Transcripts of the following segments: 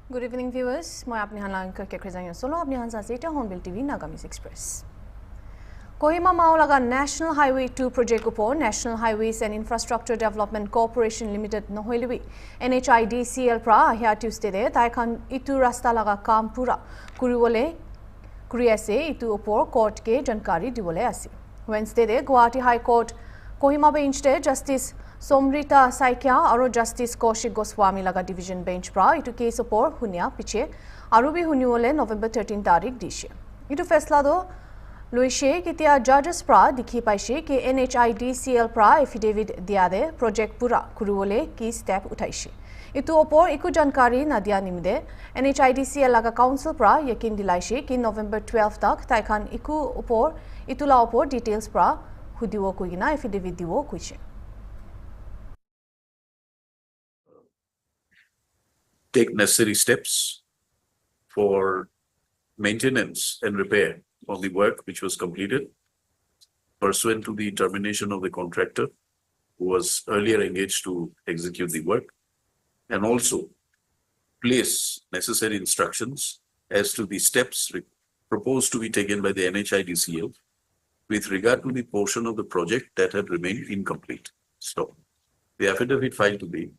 Good evening viewers, মই আপনি হালাং কে ক্রেজাং solo আপনি হানসা সেটা Hornbill TV Nagamese Express. Kohima Maulaga National Highway 2 project upor National Highways and Infrastructure Development Corporation Limited nohoilwi NHIDCL pra here Tuesday de taikhan itu rasta laga kam pura kuriwole kuri ase itu upor court ke jankari diwole ase. Wednesday de Guwahati High Court Kohima bench de Justice Somrita Saikia aro Justice Kaushik Goswami laga division bench pra itu case upor hunia piche aru bi huniwole November 13 tarik dishe. Itu fesla do Luishe kitia judges pra dikhi paishe ke NHIDCL pra affidavit diade project pura kuriwole ki step utaishe. Itu opor iku jankari na dia nimde NHIDCL laga council pra yakin dilaishe ki November 12 tak taikhan iku opor itula opor details pra hudiwo kuigina affidavit diwo kuiche. Take necessary steps for maintenance and repair of the work which was completed pursuant to the termination of the contractor who was earlier engaged to execute the work, and also place necessary instructions as to the steps proposed to be taken by the NHIDCL with regard to the portion of the project that had remained incomplete. So the affidavit filed to the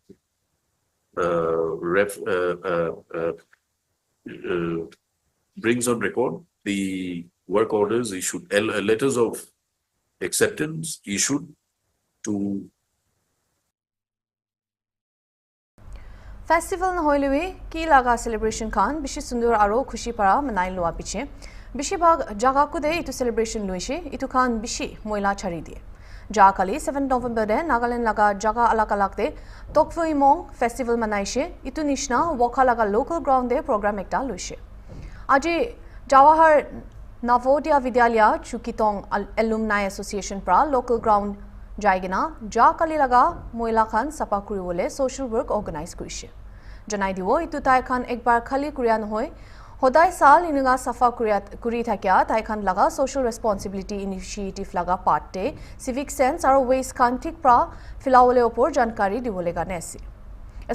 brings on record the work orders issued, letters of acceptance issued to Festival na hoilwi ki laga celebration khan bishi sundur aro khushi para manai loa piche bishi bhag jaga ku de itu celebration loishe itu khan bishi moila chari diye ja kali 7 November de Nagaland laga jaga alak alak de Tokphoi Mong festival manaishe itu nishna wokha laga local ground de program ekta loishe aji Jawahar Navodaya Vidyalaya Chukitong Alumni Association pra local ground jaigina ja kali laga moila khan sapa kuriwole social work organize kurishe janai diwo itu tai khan ekbar khali kuriya nohoi hodai sal inuga safa kuri thakya tai khan laga social responsibility initiative laga part te civic sense aro waste khan thik pra filawole opor jankari diwole gane ase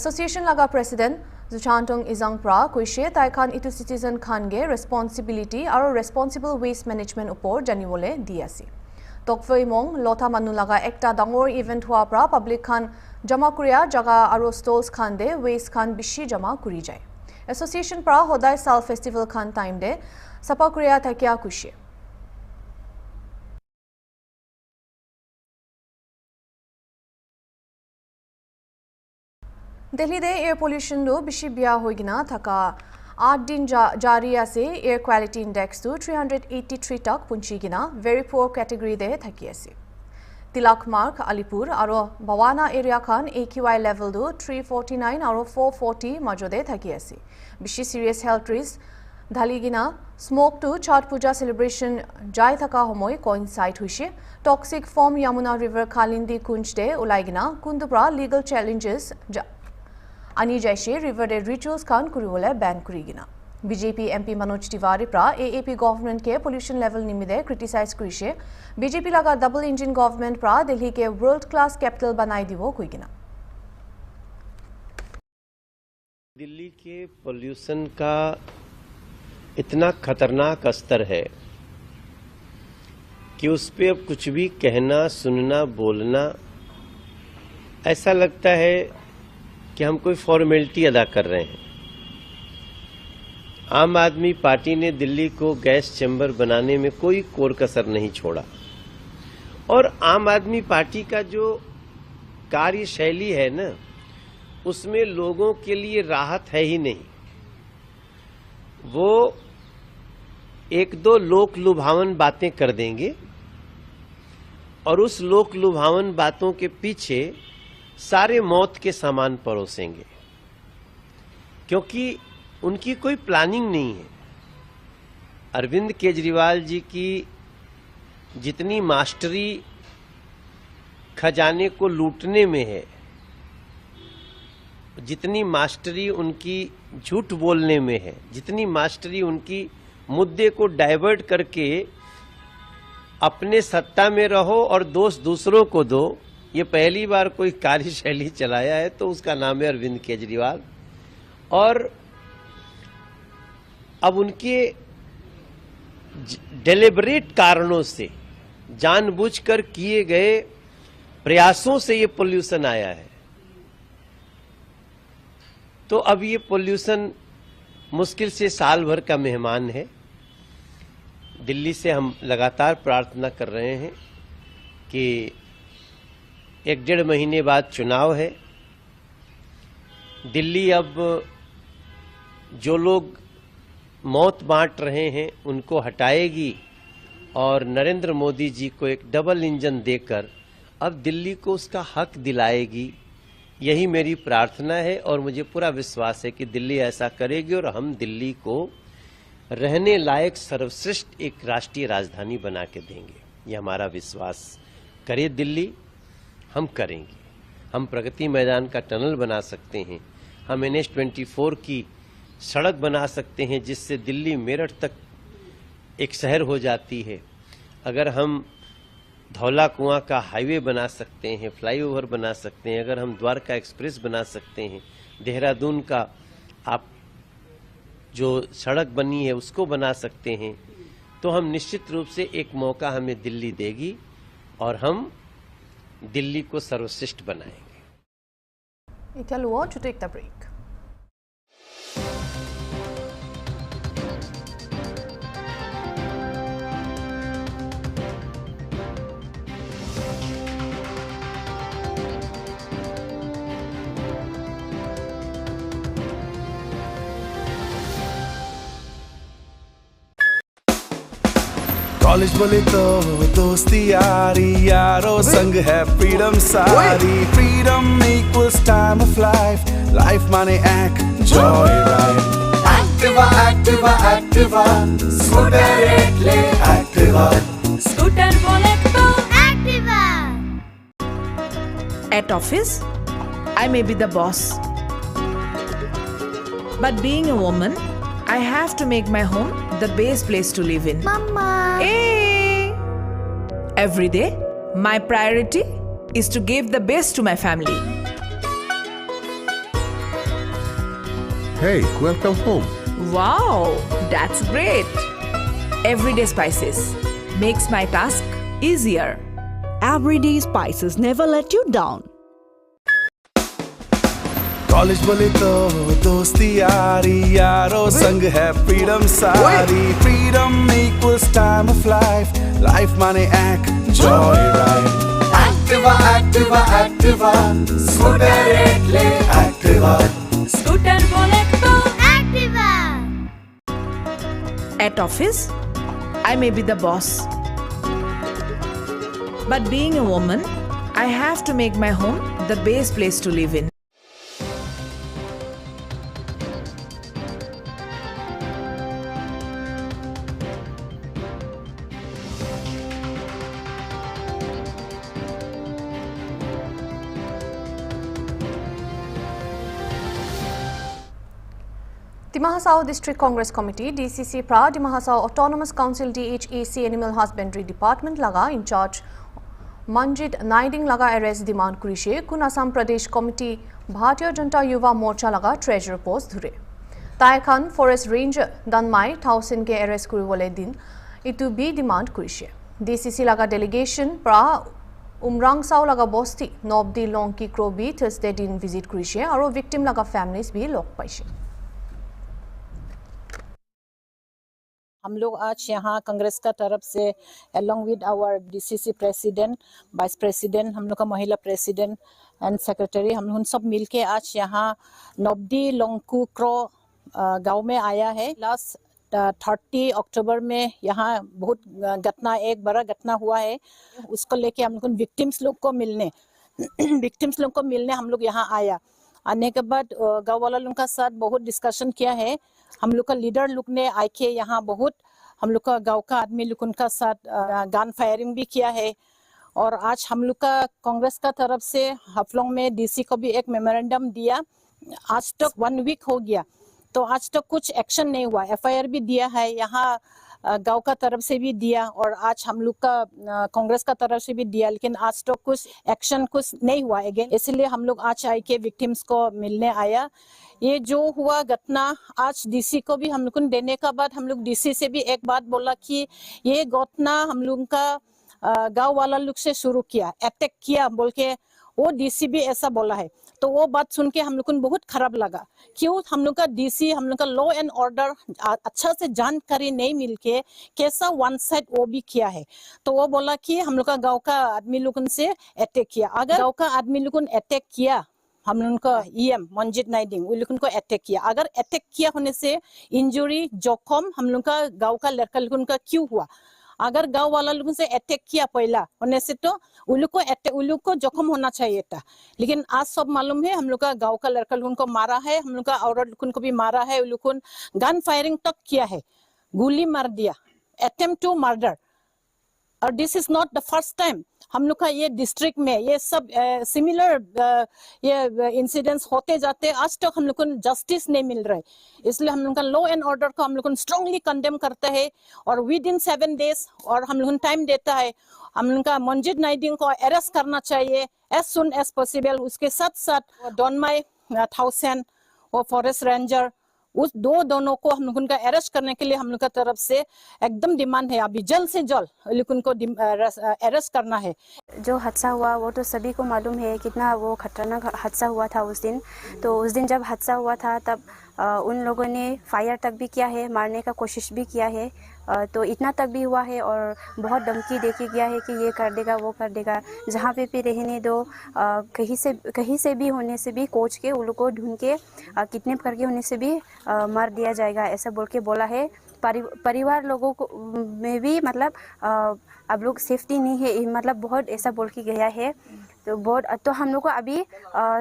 association laga president Zuchantong Izang pra kuishe tai khan itu citizen khan ge responsibility aro responsible waste management opor janiwole di ase Tokphoi Mong lotha manu laga ekta dangor event hua pra public khan jama kuriya jaga aro stalls khan de waste khan bishi jama kuri jai association pra hodai sal festival khan time de sapa kuriya thakya kuishe Delhi de air pollution do bishi bia hoigina thaka 8 din jari ase air quality index to 383 tak punchigina very poor category de thaki ase Tilak Mark Alipur aro Bawana area khan AQI level do 349 aro 440 majode thaki ase bishi serious health risk dhaligina smoke to Chhat Puja celebration jai thaka homoy coincide hoise toxic from Yamuna river Khalindi Kunj de ulaigina kundupra legal challenges Ani jaishe river de rituals khan kuriwole ban kurigina BJP MP Manoj Tiwari pra AAP government ke pollution level nimide criticize kurishe BJP laga double engine government pra Delhi ke world class capital banai dibo kuigina Delhi के pollution का इतना खतरनाक स्तर है कि उस पे अब कुछ भी कहना सुनना बोलना ऐसा लगता है कि हम कोई फॉर्मेलिटी अदा कर रहे हैं आम आदमी पार्टी ने दिल्ली को गैस चैम्बर बनाने में कोई कोर कसर नहीं छोड़ा और आम आदमी पार्टी का जो कार्यशैली है ना उसमें लोगों के लिए राहत है ही नहीं वो एक दो लोक लुभावन बातें कर देंगे और उस लोक लुभावन बातों के पीछे सारे मौत के सामान परोसेंगे क्योंकि उनकी कोई प्लानिंग नहीं है अरविंद केजरीवाल जी की जितनी मास्टरी खजाने को लूटने में है जितनी मास्टरी उनकी झूठ बोलने में है जितनी मास्टरी उनकी मुद्दे को डाइवर्ट करके अपने सत्ता में रहो और दोष दूसरों को दो ये पहली बार कोई कार्यशैली चलाया है तो उसका नाम है अरविंद केजरीवाल और अब उनके डेलिबरेट कारणों से, जानबूझकर किए गए प्रयासों से ये पोल्यूशन आया है। तो अब ये पोल्यूशन मुश्किल से साल भर का मेहमान है। दिल्ली से हम लगातार प्रार्थना कर रहे हैं कि 1-1.5 महीने बाद चुनाव है। दिल्ली अब जो लोग मौत बांट रहे हैं उनको हटाएगी और नरेंद्र मोदी जी को एक डबल इंजन देकर अब दिल्ली को उसका हक दिलाएगी। यही मेरी प्रार्थना है और मुझे पूरा विश्वास है कि दिल्ली ऐसा करेगी और हम दिल्ली को रहने लायक सर्वश्रेष्ठ एक राष्ट्रीय राजधानी बना के देंगे। ये हमारा विश्वास। करे दिल्ली, हम करेंगे। हम प्रगति मैदान का टनल बना सकते हैं, हम NH-24 की सड़क बना सकते हैं जिससे दिल्ली मेरठ तक एक शहर हो जाती है। अगर हम धौला कुआं का हाईवे बना सकते हैं, फ्लाईओवर बना सकते हैं, अगर हम द्वारका एक्सप्रेस बना सकते हैं, देहरादून का आप जो सड़क बनी है उसको बना सकते हैं, तो हम निश्चित रूप से एक मौका हमें दिल्ली देगी और हम दिल्ली को सर्वश्रेष्ठ बनाएंगे। Italo to take the break. College बोले तो दोस्ती यारी, यारों संग है फ्रीडम सारी। Freedom equals time of life, life माने enjoy ride. Activa Activa Activa, scooter ले एक्टिवा, स्कूटर बोले तो Activa. At office, I may be the boss. But being a woman, I have to make my home the best place to live in. Mama. Hey! Every day, my priority is to give the best to my family. Hey, welcome home. Wow, that's great. Everyday spices makes my task easier. Everyday spices never let you down. College बोले तो दोस्ती यारी, यारों संग है freedom सारी। Freedom equals time of life, life माने enjoy ride. Activa Activa Activa, scooter ले एक्टिवा, स्कूटर बोले तो Activa. At office, I may be the boss. But being a woman, I have to make my home the best place to live in. Dimahasao District Congress Committee DCC pra Dimahasao Autonomous Council DHAC Animal Husbandry Department laga in charge Manjit Naiding laga arrest demand kurishe kun Assam Pradesh Committee Bharatiya Janata Yuva Morcha laga treasurer post dhure Tai Khan Forest Ranger Danmai Thausen ke arrest kuribole din itu bi demand kurishe DCC laga delegation pra Umrangsao laga bosti Nobdi Longki Krobi Thursday din visit kurishe aro victim laga families bi lok paishe हम लोग आज यहाँ कांग्रेस का तरफ से along with our DCC president, vice president, हम लोग का महिला प्रेसिडेंट एंड सेक्रेटरी, हम लोग सब मिलके आज यहाँ नोबडी लोंगकू क्रो गांव में आया है। लास्ट 30 अक्टूबर में यहाँ बहुत एक बड़ा घटना हुआ है, उसको लेके हम लोग विक्टिम्स लोग को मिलने हम लोग यहाँ आया। आने के बाद गाँव वाला लोग का साथ बहुत डिस्कशन किया है। हम लोग का लीडर लोग ने आके यहाँ बहुत हम लोग का गांव का आदमी लोग उनका साथ गन फायरिंग भी किया है। और आज हम लोग का कांग्रेस का तरफ से हाफलोंग में डीसी को भी एक मेमोरेंडम दिया। आज तक 1 वीक हो गया, तो आज तक कुछ एक्शन नहीं हुआ। FIR भी दिया है। यहाँ गांव का तरफ से भी दिया और आज हम लोग का कांग्रेस का तरफ से भी दिया, लेकिन आज तो कुछ एक्शन कुछ नहीं हुआ अगेन। इसलिए हम लोग आज आई के विक्टिम्स को मिलने आया। ये जो हुआ घटना आज डीसी को भी हम लोग को देने का बाद हम लोग डीसी से भी एक बात बोला कि ये घटना हम लोग का गांव वाला लोग से शुरू किया, अटैक किया बोल के वो डीसी भी ऐसा बोला है। तो वो बात सुन के हम लोग को बहुत खराब लगा। क्यों हम लोग का डीसी, हम लोग का लॉ एंड ऑर्डर अच्छा से जानकारी नहीं मिलके कैसा वन साइड वो भी किया है। तो वो बोला कि हम लोग का गांव का आदमी लोगों से अटैक किया। अगर गांव का आदमी लोगों ने अटैक किया, हम लोगों का ईएम मंजित नाइडिंग उन लोगों को अटैक किया, अगर अटैक किया होने से इंजुरी जोखम हम लोग का गांव का लड़का लोगों का क्यों हुआ? अगर गांव वाला लोगों से अटैक किया पहला होने से तो उन लोग को जोखम होना चाहिए था। लेकिन आज सब मालूम है हम लोग का गांव का लड़का लोगों को मारा है, हम लोग का औरत लोगों को भी मारा है, उन लोगों गन फायरिंग तक किया है, गोली मार दिया, अटेम्प्ट टू मर्डर। और this is not the first time हम लोग का ये डिस्ट्रिक्ट में ये सब सिमिलर ये इंसिडेंट्स होते जाते, आज तक हम लोग को जस्टिस नहीं मिल रहा है। इसलिए हम लोग का लॉ एंड ऑर्डर को हम लोग को स्ट्रांगली कंडेम करते हैं और विद इन 7 days और हम लोग टाइम देता है। हम लोग का मंजित नाइडिंग को अरेस्ट करना चाहिए एज सुन एज पॉसिबल। उसके साथ साथ डॉनमाई 1000 वो फॉरेस्ट रेंजर उस दोनों को हम लोग उनका अरेस्ट करने के लिए हम लोग का तरफ से एकदम डिमांड है, अभी जल्द से जल्द उनको अरेस्ट करना है। जो हादसा हुआ वो तो सभी को मालूम है कितना वो खतरनाक हादसा हुआ था उस दिन। तो उस दिन जब हादसा हुआ था तब उन लोगों ने फायर तक भी किया है, मारने का कोशिश भी किया है। तो इतना तक भी हुआ है और बहुत धमकी देके गया है कि ये कर देगा वो कर देगा, जहाँ पे भी रहने दो, कहीं से भी होने से भी कोच के उन लोग को ढूंढ के किडनैप करके होने से भी मार दिया जाएगा, ऐसा बोल के बोला है। परिवार लोगों को में भी मतलब अब लोग सेफ्टी नहीं है, मतलब बहुत ऐसा बोल के गया है। तो हम लोग को अभी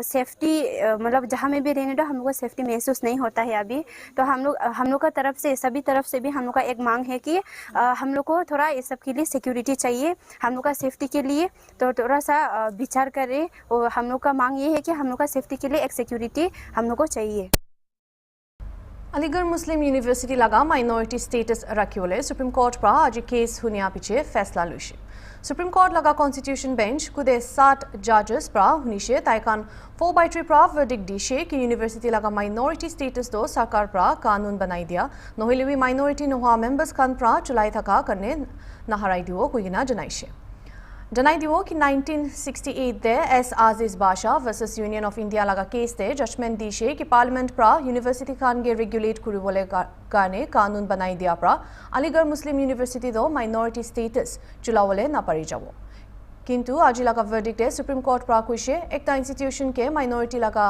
सेफ्टी मतलब जहाँ में भी रहने दो हम लोग को सेफ्टी महसूस नहीं होता है अभी। तो हम लोग का तरफ से सभी तरफ से भी हम लोग का एक मांग है कि हम लोग को थोड़ा ये सब के लिए सिक्योरिटी चाहिए, हम लोग का सेफ्टी के लिए तो थोड़ा सा विचार करें। और हम लोग का मांग ये है कि हम लोग का सेफ्टी के लिए एक सिक्योरिटी हम लोग को चाहिए। अलीगढ़ मुस्लिम यूनिवर्सिटी लगा माइनॉरिटी स्टेटस रखियोले सुप्रीम कोर्ट पर आज केस हुनिया पीछे फैसला लुशे। सुप्रीम कोर्ट लगा कॉन्स्टिट्यूशन बेंच कुदे 7 जजेस पर हुनिशे ताइकान 4/3 पर वर्डिक्ट दिशे कि यूनिवर्सिटी लगा माइनॉरिटी स्टेटस दो सरकार पर कानून बनाई दिया नहिलेवी माइनॉरिटी नोहा मेंबर्स खान पर चुलाई थका करने नहराई दिवो कुइना जनाई दिवो कि 1968 दे S Aziz Basha versus union of India लगा केस दे जजमेंट दिशे कि पार्लियामेंट पर यूनिवर्सिटी खान गे रेगुलेट करिबोले कारणे कानून बनाई दिया पर अलीगढ़ मुस्लिम यूनिवर्सिटी दो माइनॉरिटी स्टेटस चुलावले ना पारी जावो। किंतु आज लगा वर्डिक्टे सुप्रीम कोर्ट पर कुशे एक इंस्टीट्यूशन के माइनॉरिटी लगा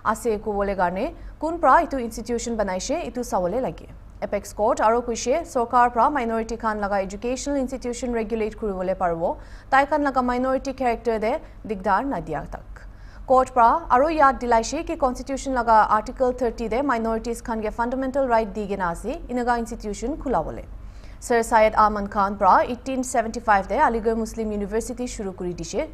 आसे को बोले कारणे कुन पर इतु इंस्टीट्यूशन बनाइशे इतु सावले लगे। एपेक्स कोर्ट आरो कुशे सरकार पर माइनॉरिटी खान लगा एजुकेशनल इंस्टीट्यूशन रेगुलेट करिबोले पारबो ताइकान लगा माइनॉरिटी कैरेक्टर दे दिगदार ना दिया तक। कोर्ट पर आरो याद दिलाइशे कि कॉन्स्टिट्यूशन लगा आर्टिकल 30 दे माइनॉरिटीज खान के फंडामेंटल राइट दिगे नासे इनगा इंस्टीट्यूशन खुलावले। सर सैयद आमन खान पर 1875 दे अलीगढ़ मुस्लिम यूनिवर्सिटी शुरू करी दिशे।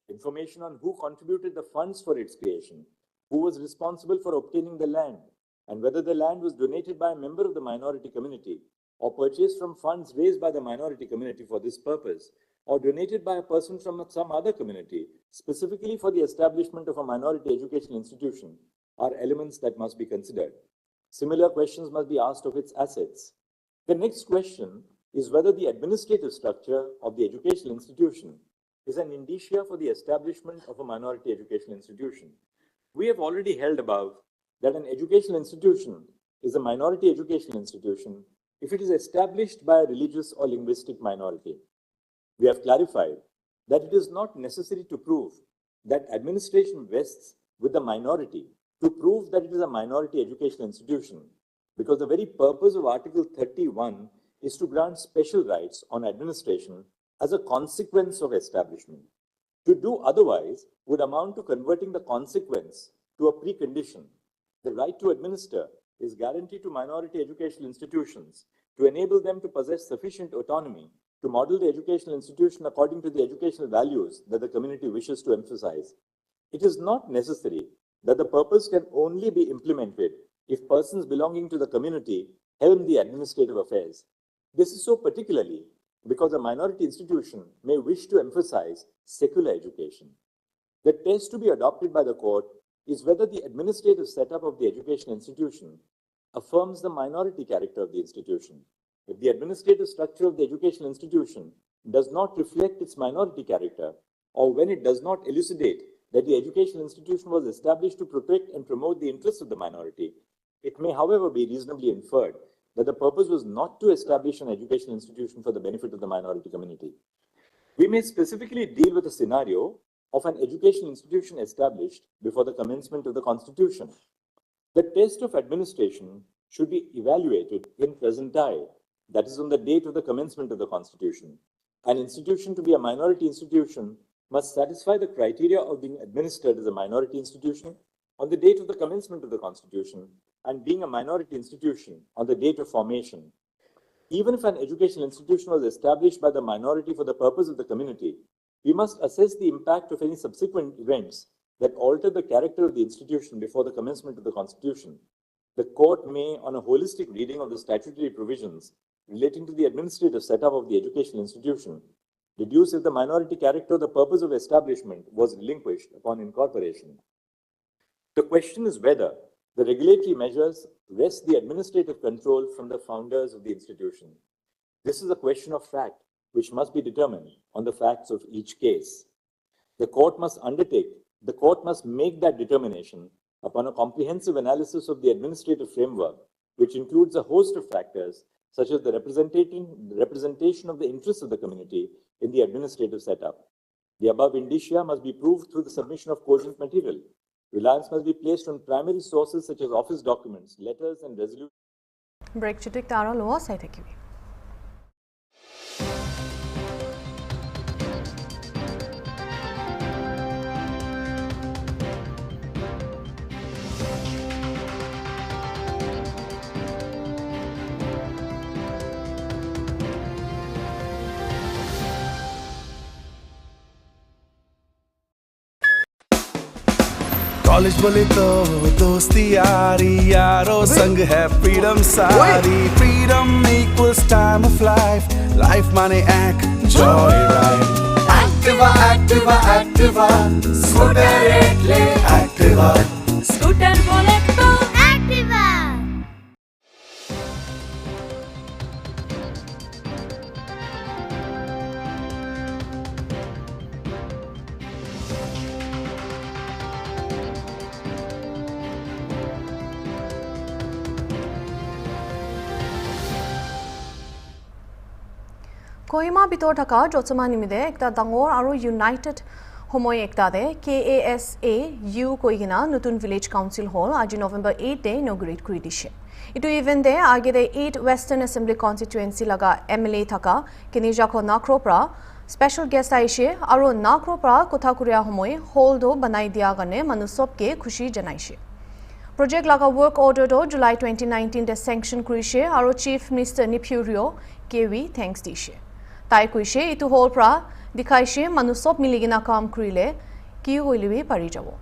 Information on who contributed the funds for its creation, who was responsible for obtaining the land, and whether the land was donated by a member of the minority community or purchased from funds raised by the minority community for this purpose, or donated by a person from some other community, specifically for the establishment of a minority educational institution, are elements that must be considered. Similar questions must be asked of its assets. The next question is whether the administrative structure of the educational institution is an indicia for the establishment of a minority educational institution. We have already held above that an educational institution is a minority educational institution if it is established by a religious or linguistic minority. We have clarified that it is not necessary to prove that administration vests with the minority to prove that it is a minority educational institution, because the very purpose of Article 31 is to grant special rights on administration as a consequence of establishment. To do otherwise would amount to converting the consequence to a precondition. The right to administer is guaranteed to minority educational institutions to enable them to possess sufficient autonomy to model the educational institution according to the educational values that the community wishes to emphasize. It is not necessary that the purpose can only be implemented if persons belonging to the community helm the administrative affairs. This is so particularly because a minority institution may wish to emphasize secular education. The test to be adopted by the court is whether the administrative setup of the education institution affirms the minority character of the institution. If the administrative structure of the educational institution does not reflect its minority character, or when it does not elucidate that the educational institution was established to protect and promote the interests of the minority, it may, however, be reasonably inferred that the purpose was not to establish an educational institution for the benefit of the minority community. We may specifically deal with a scenario of an educational institution established before the commencement of the Constitution. The test of administration should be evaluated in presentile, that is, on the date of the commencement of the Constitution. An institution to be a minority institution must satisfy the criteria of being administered as a minority institution on the date of the commencement of the Constitution and being a minority institution on the date of formation. Even if an educational institution was established by the minority for the purpose of the community, we must assess the impact of any subsequent events that alter the character of the institution before the commencement of the Constitution. The court may, on a holistic reading of the statutory provisions relating to the administrative setup of the educational institution, deduce if the minority character of the purpose of establishment was relinquished upon incorporation. The question is whether the regulatory measures wrest the administrative control from the founders of the institution. This is a question of fact which must be determined on the facts of each case. The court must make that determination upon a comprehensive analysis of the administrative framework, which includes a host of factors such as the representation of the interests of the community in the administrative setup. The above indicia must be proved through the submission of cogent material. Reliance must be placed on primary sources such as office documents, letters, and resolutions. Break chitik taro loa sai thakibi. College बोले तो दोस्ती यारी यारों संग है freedom सारी freedom equals time of life life माने joy right Activa Activa Activa scooter ले Activa स्कूटर बोले तो Activa Kohima bitor thaka jotsama nimide ekta dangor aru united homoy ekta de KASA U koigina nutun village council hall aji November 8 de inaugurate kuri dishe. Itu event de age de 8 Western Assembly constituency laga MLA thaka Kenija ko Nakropra special guest aishe aru Nakropra kotha kuria homoy hall do banai dia gane manusop ke khushi janaishe. Project laga work order do July 2019 de sanction kurishe aru Chief Minister Nipurio KV thanks dishe. Tai kuishe itu hall pra dikhaishe manusop miligina kam kurile ki hoilibi pari jabo.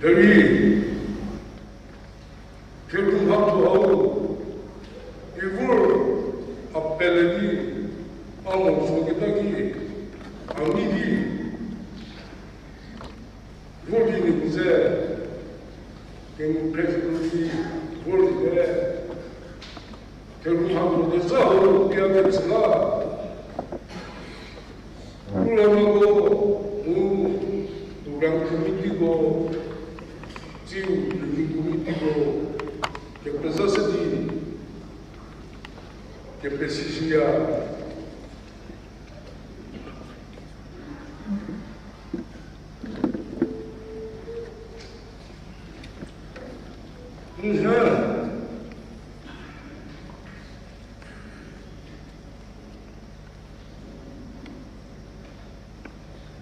여기 결국 합주하고 이걸 앞벨레디 아무 속에다기 아미디 이걸 이제 결국 프레시던시 월드에 결국 한국에서 우리한테서가 물론이고 우량 코미티고 지우 코미티고 개페사스디 개페시시야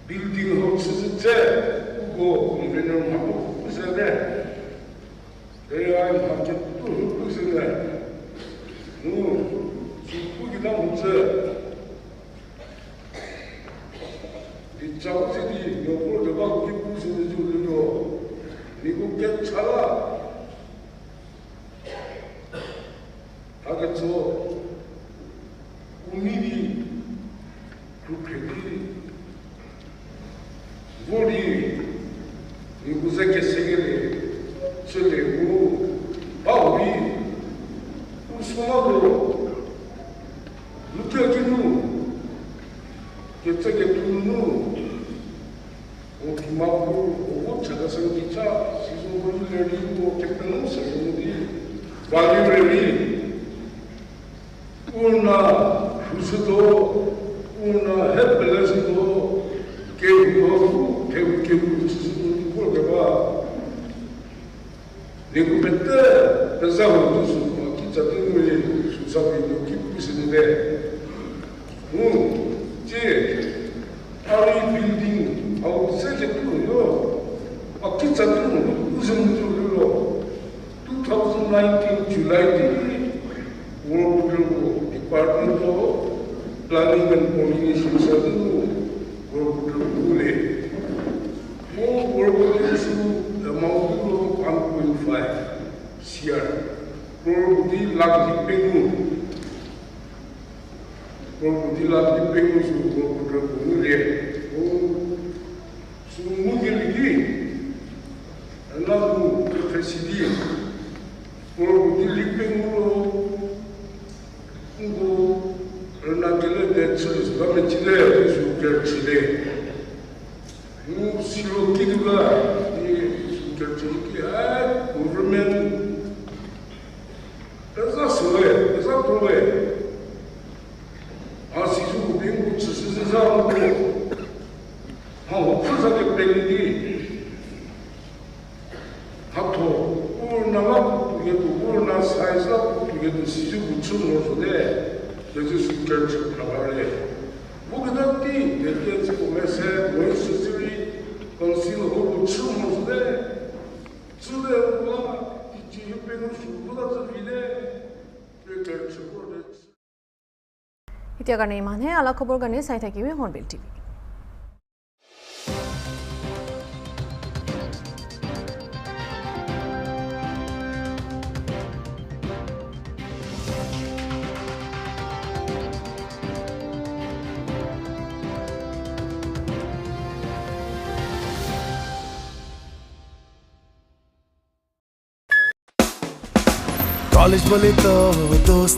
빌딩 하우스제 그거 공연을 하고 있어야 돼. 내가 함께 또 흙고 있어야 돼. 죽기다 못해. 이 자국들이 옆으로 내가 기쁘게 생겨주려 미국 괜찮아. 하겠어. 국민이 그렇게 우리 미국의 세계를 설레고 우리 우승하고 느껴지는 개척의 눈으로 오기마고 오고 차가성 기차 시소를 내리고 객단은 세계들이 관리를 우나 후수도 우나 햇벨레스도 개우고 개우 수준을 보내봐. 내가 그때 회사원도 수고 기자 등을 수사비도 기쁘게 쓰는데, 제 아리 빌딩 하고 세제도요. 기자 등은 무슨 줄로 2019 July World Department of Planning and Coordination Service boleh amount to 1.5 CR. Probably lagi pengu sudah boleh. Semua lagi, lalu presiden. Probably pengu untuk renagel netral sebab Chile sudah Chile. Silokiduga di Turki government esa soe esa probe asisu bingu tsisa ko ha opsa ke pelidi hato urna urna saisa tugedu sisu butsunosode Jesus Church pravale bugdati dete comece o sisiri consigo o chumos de sude uma e pego suda zafile church ko इतिया करने ईमान है आला खबर करने site है कि वे hornbill TV college बोले तो दोस्त